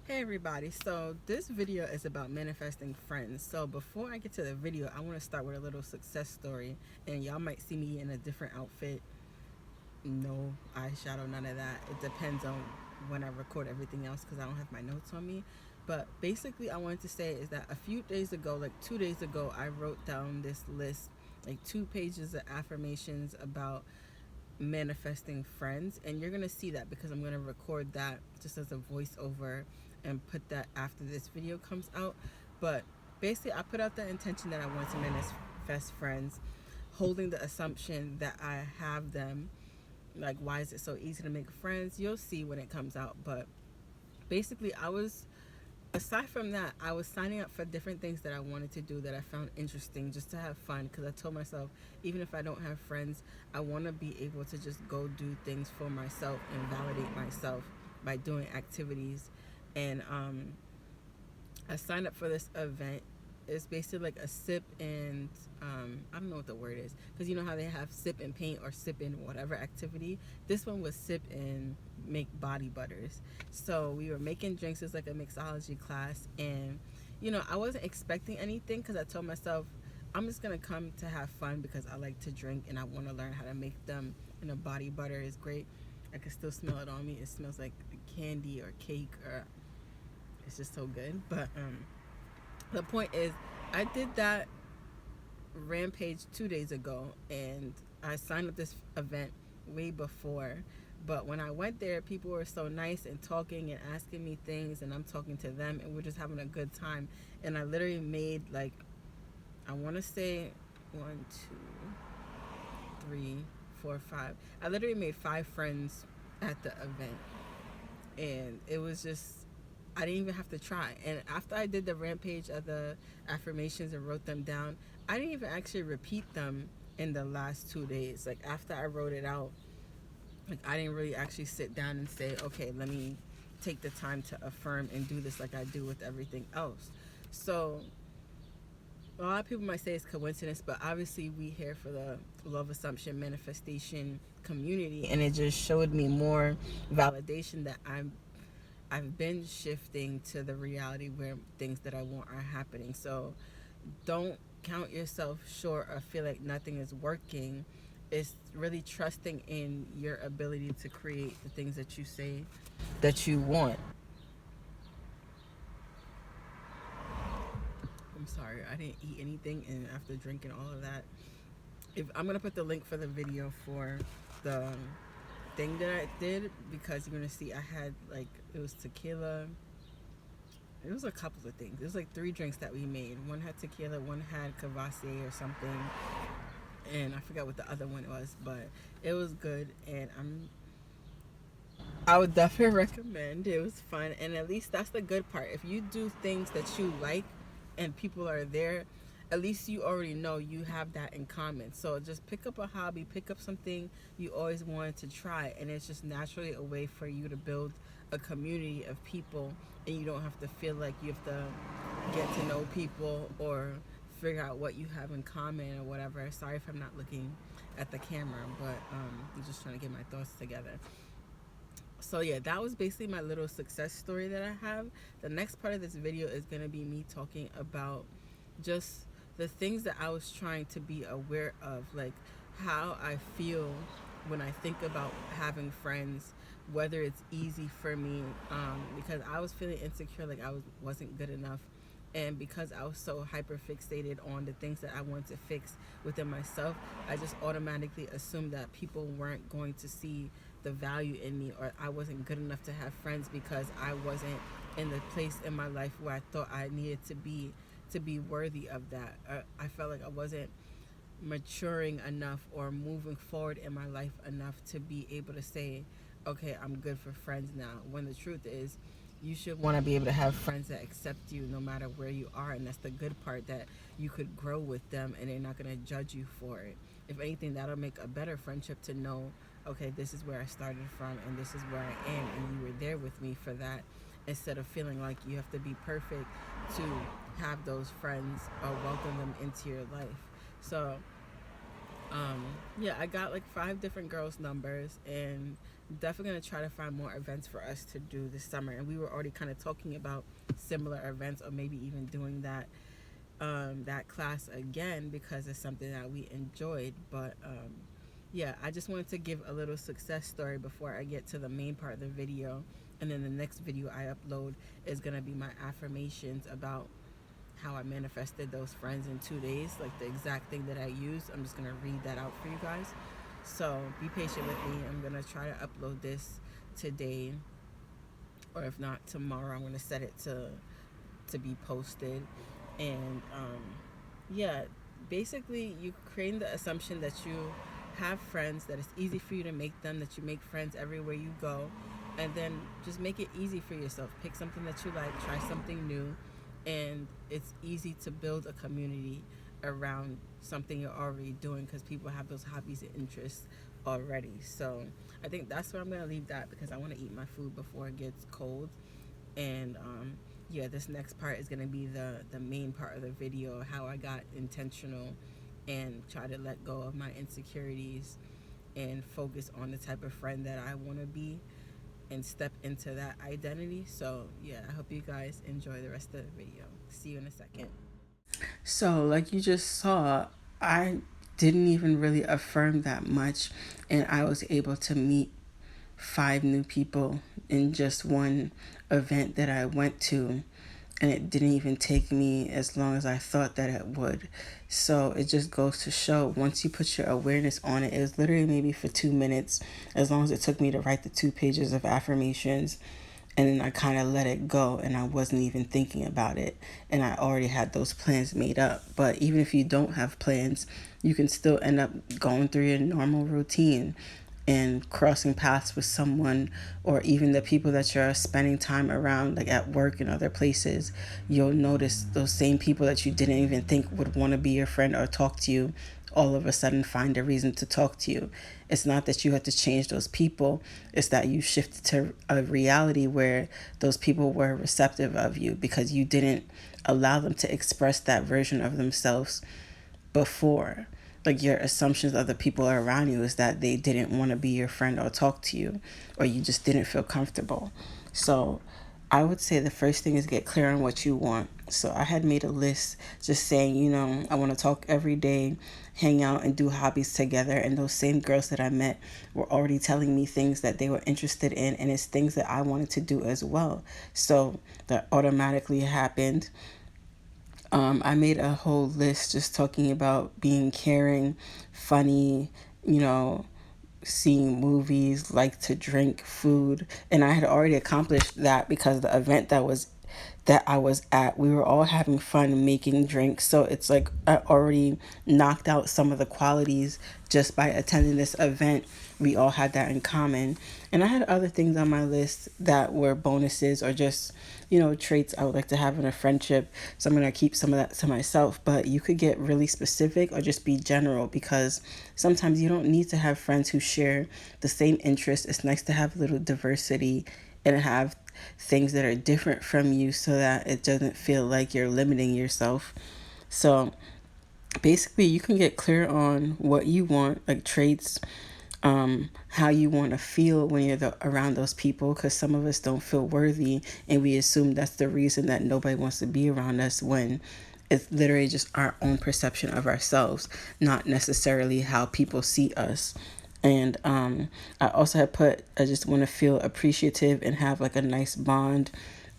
Hey everybody, so this video is about manifesting friends. So before I get to the video, I want to start with a little success story, and y'all might see me in a different outfit. No eyeshadow, none of that. It depends on when I record everything else because I don't have my notes on me. But basically, I wanted to say is that a few days ago, like 2 days ago, I wrote down this list, like 2 pages of affirmations about manifesting friends, and you're gonna see that because I'm gonna record that just as a voiceover and put that after this video comes out. But basically, I put out the intention that I want to manifest friends, holding the assumption that I have them. Like, why is it so easy to make friends? You'll see when it comes out. But basically, aside from that, I was signing up for different things that I wanted to do that I found interesting just to have fun, because I told myself, even if I don't have friends, I want to be able to just go do things for myself and validate myself by doing activities. And I signed up for this event. It's basically like a sip and I don't know what the word is, because you know how they have sip and paint or sip and whatever activity. This one was sip and make body butters. So we were making drinks. It's like a mixology class, and I wasn't expecting anything because I told myself I'm just gonna come to have fun because I like to drink and I want to learn how to make them. And a body butter is great. I can still smell it on me. It smells like candy or cake, or it's just so good. But the point is, I did that rampage 2 days ago, and I signed up this event way before. But when I went there, people were so nice and talking and asking me things, and I'm talking to them, and we're just having a good time. And I literally made, like, I want to say 1, 2, 3, 4, 5. I literally made 5 friends at the event, and it was just, I didn't even have to try. And after I did the rampage of the affirmations and wrote them down, I didn't even actually repeat them in the last 2 days. Like, after I wrote it out, like, I didn't really actually sit down and say, okay, let me take the time to affirm and do this like I do with everything else. So a lot of people might say it's coincidence, but obviously we here for the love assumption manifestation community, and it just showed me more validation that I've been shifting to the reality where things that I want are happening. So don't count yourself short or feel like nothing is working. It's really trusting in your ability to create the things that you say that you want. I'm sorry, I didn't eat anything, and after drinking all of that, if I'm gonna put the link for the video for the thing that I did, because you're gonna see I had, like, it was tequila. It was a couple of things. It was like 3 drinks that we made. One had tequila, one had Cavassier or something, and I forgot what the other one was, but it was good. And I would definitely recommend. It was fun, and at least that's the good part. If you do things that you like and people are there, at least you already know you have that in common. So just pick up a hobby, pick up something you always wanted to try, and it's just naturally a way for you to build a community of people, and you don't have to feel like you have to get to know people or figure out what you have in common or whatever. Sorry if I'm not looking at the camera, but I'm just trying to get my thoughts together. So yeah, that was basically my little success story that I have. The next part of this video is going to be me talking about just the things that I was trying to be aware of, like how I feel when I think about having friends, whether it's easy for me, because I was feeling insecure, like wasn't good enough. And because I was so hyper fixated on the things that I wanted to fix within myself, I just automatically assumed that people weren't going to see the value in me, or I wasn't good enough to have friends because I wasn't in the place in my life where I thought I needed to be worthy of that. I felt like I wasn't maturing enough or moving forward in my life enough to be able to say, okay, I'm good for friends now. When the truth is, you should want to be able to have friends that accept you no matter where you are. And that's the good part, that you could grow with them and they're not going to judge you for it. If anything, that'll make a better friendship, to know, okay, this is where I started from and this is where I am, and you were there with me for that, instead of feeling like you have to be perfect to have those friends or welcome them into your life. So Yeah, I got like 5 different girls' numbers, and definitely gonna try to find more events for us to do this summer. And we were already kind of talking about similar events, or maybe even doing that class again because it's something that we enjoyed. But yeah, I just wanted to give a little success story before I get to the main part of the video. And then the next video I upload is gonna be my affirmations about how I manifested those friends in 2 days, like the exact thing that I used. I'm just gonna read that out for you guys. So be patient with me. I'm gonna try to upload this today, or if not tomorrow, I'm gonna set it to be posted. And yeah, basically you creating the assumption that you have friends, that it's easy for you to make them, that you make friends everywhere you go, and then just make it easy for yourself. Pick something that you like, try something new, and it's easy to build a community around something you're already doing because people have those hobbies and interests already. So I think that's where I'm gonna leave that because I want to eat my food before it gets cold. And yeah, this next part is gonna be the main part of the video, how I got intentional and try to let go of my insecurities and focus on the type of friend that I want to be and step into that identity. So yeah, I hope you guys enjoy the rest of the video. See you in a second. So, like you just saw, I didn't even really affirm that much, and I was able to meet 5 new people in just one event that I went to, and it didn't even take me as long as I thought that it would. So it just goes to show, once you put your awareness on it, it was literally maybe for 2 minutes, as long as it took me to write the 2 pages of affirmations. And then I kind of let it go, and I wasn't even thinking about it. And I already had those plans made up. But even if you don't have plans, you can still end up going through your normal routine and crossing paths with someone, or even the people that you're spending time around, like at work and other places. You'll notice those same people that you didn't even think would want to be your friend or talk to you all of a sudden find a reason to talk to you. It's not that you have to change those people, it's that you shifted to a reality where those people were receptive of you because you didn't allow them to express that version of themselves before. Like, your assumptions of the people around you is that they didn't want to be your friend or talk to you, or you just didn't feel comfortable. So I would say the first thing is get clear on what you want. So I had made a list just saying, I want to talk every day, hang out, and do hobbies together. And those same girls that I met were already telling me things that they were interested in, and it's things that I wanted to do as well. So that automatically happened. I made a whole list just talking about being caring, funny, you know, seeing movies, like to drink food. And I had already accomplished that because the event that I was at, we were all having fun making drinks. So it's like I already knocked out some of the qualities just by attending this event. We all had that in common. And I had other things on my list that were bonuses, or just, traits I would like to have in a friendship. So I'm going to keep some of that to myself. But you could get really specific or just be general, because sometimes you don't need to have friends who share the same interests. It's nice to have a little diversity and have things that are different from you so that it doesn't feel like you're limiting yourself. So basically, you can get clear on what you want, like traits, how you want to feel when you're around those people, because some of us don't feel worthy, and we assume that's the reason that nobody wants to be around us, when it's literally just our own perception of ourselves, not necessarily how people see us. And I also had put, I just want to feel appreciative and have like a nice bond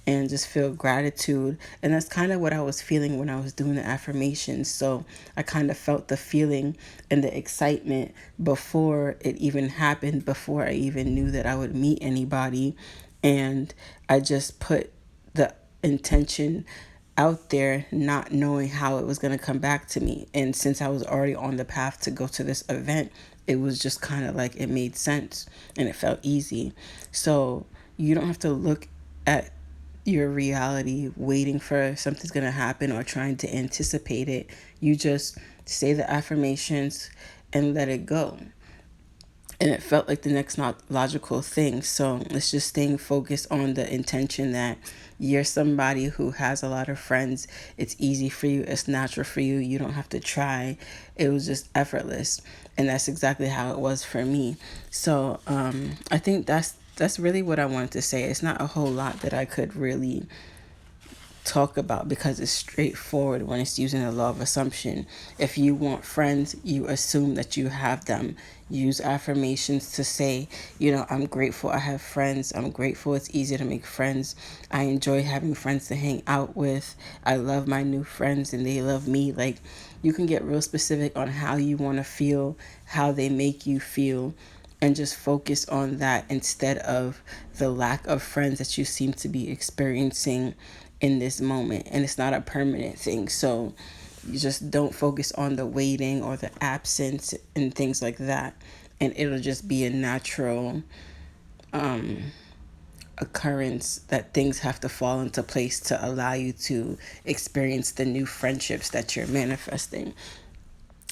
and just feel gratitude. And that's kind of what I was feeling when I was doing the affirmations. So I kind of felt the feeling and the excitement before it even happened, before I even knew that I would meet anybody. And I just put the intention out there, not knowing how it was going to come back to me. And since I was already on the path to go to this event, it was just kind of like it made sense and it felt easy. So you don't have to look at your reality waiting for something's going to happen or trying to anticipate it. You just say the affirmations and let it go. And it felt like the next not logical thing. So it's just staying focused on the intention that you're somebody who has a lot of friends. It's easy for you, it's natural for you, you don't have to try. It was just effortless. And that's exactly how it was for me. So I think that's really what I wanted to say. It's not a whole lot that I could really talk about because it's straightforward when it's using the law of assumption. If you want friends, you assume that you have them. Use affirmations to say, I'm grateful I have friends. I'm grateful it's easy to make friends. I enjoy having friends to hang out with. I love my new friends and they love me. Like, you can get real specific on how you want to feel, how they make you feel, and just focus on that instead of the lack of friends that you seem to be experiencing in this moment. And it's not a permanent thing. So you just don't focus on the waiting or the absence and things like that. And it'll just be a natural occurrence that things have to fall into place to allow you to experience the new friendships that you're manifesting.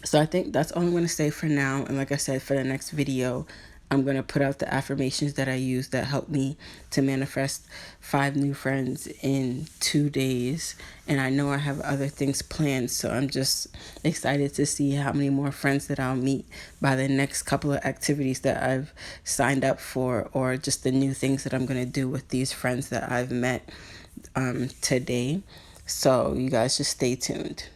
So I think that's all I'm going to say for now. And like I said, for the next video, I'm going to put out the affirmations that I use that help me to manifest 5 new friends in 2 days. And I know I have other things planned, so I'm just excited to see how many more friends that I'll meet by the next couple of activities that I've signed up for, or just the new things that I'm going to do with these friends that I've met today. So you guys just stay tuned.